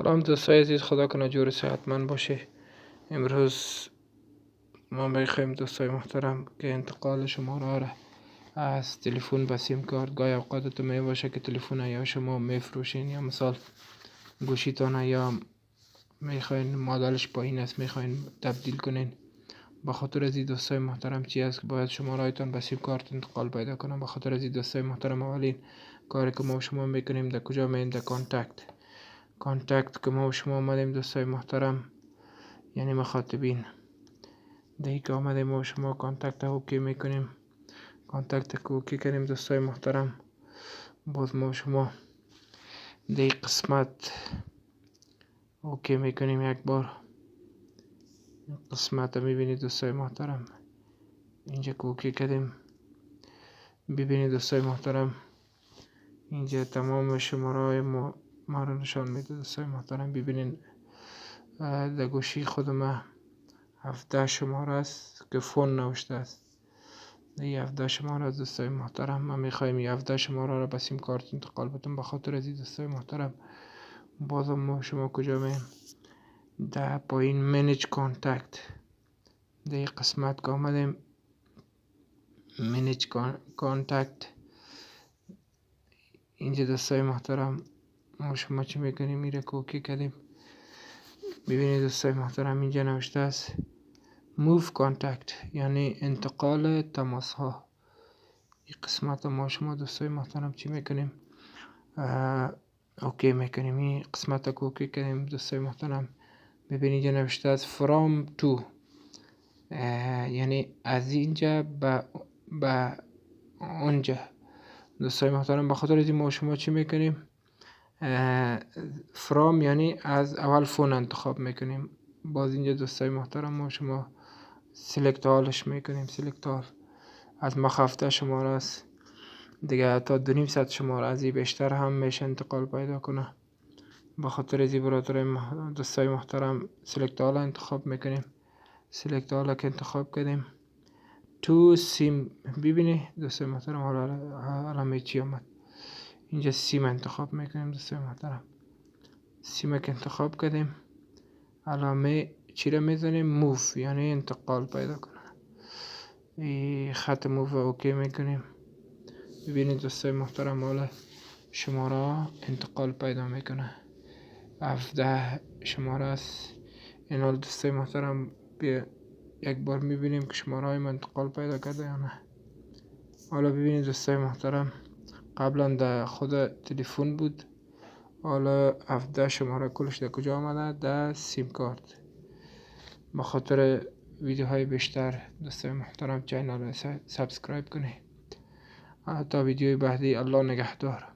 سلام دوستای عزیز، خدا کنه جور صحتمند باشه. امروز ما میخوایم دوستای محترم که انتقال شماره را از تلفن به سیم کارت، گاهی اوقات تو می باشه که تلفن یا شما میفروشین یا مثال گوشیتان یا میخواین مدلش پایین است میخواین تبدیل کنین. به خاطر از این دوستای محترم چی است که باید شماره هایتان به سیم کارت انتقال پیدا کنه. به خاطر از این دوستای محترم اولین کاری که ما شما میکنیم در کجا میین؟ در کانتکت که ما شما آمدیم دوستای محترم، یعنی مخاطبین دهی که آمدیم ما شما کانتکت اوکی میکنیم. کانتکت که اوکی کنیم دوستای محترم، باز ما شما دهی قسمت اوکی میکنیم. یک بار قسمت میبینید دوستای محترم، اینجا که اوکی کردیم ببینید دوستای محترم، اینجا تمام شماره های ما رو نشان میده دوستای محترم. ببینید در گوشی خود ما 17 شماره است که فون نوشته است. این 17 شماره است دوستای محترم. ما میخوایم این 17 شماره را به سیم کارت انتقال بدیم. به خاطر از این دوستای محترم بازم ما شما کجا میم؟ در پایین منیج کانتکت، در این قسمت که آمدیم منیج کانتکت، اینجا دوستای محترم ما شما چی میکنیم؟ میره که اوکی کردیم. ببینید دوستای محترم اینجا نوشته است موو کانتکت، یعنی انتقال تماس ها. این قسمت ما شما دوستای محترم چی میکنیم؟ اوکی میکنیم. این قسمت که اوکی کنیم دوستای محترم ببینید اینجا نوشته است from to، یعنی از اینجا به اونجا دوستای محترم. به خاطر اینکه ما شما چی میکنیم؟ from یعنی از اول فون انتخاب میکنیم. باز اینجا دوستای محترم ما شما سلکت آلش میکنیم. سلکت آل از مخفته شماره است دیگه، تا 2.5 شماره از این بیشتر هم میشه انتقال پیدا کنه. به خاطر از این برادر دوستای محترم سلکت آل انتخاب میکنیم. سلکت آل که انتخاب کردیم تو سیم، ببینید دوستای محترم حالا چی آمد اینجا سیم انتخاب میکنیم دوستای محترم. سیم که انتخاب کردیم علامه چی را میزنیم؟ موف، یعنی انتقال پیدا کنه. این خط موف اوکی میکنیم. ببینید دوستای محترم حالا شماره انتقال پیدا میکنه. 17 شماره است. این حال دوستای محترم بیا یک بار میبینیم که شماره های انتقال پیدا کرده یا نه. حالا ببینید دوستای محترم قبلا در خود تلفن بود، حالا 17 شماره کلش در کجا آمده؟ در سیم کارت. به خاطر ویدیوهای بیشتر دوستای محترم چینل را سابسکرایب کنید. تا ویدیوی بعدی، الله نگهدار.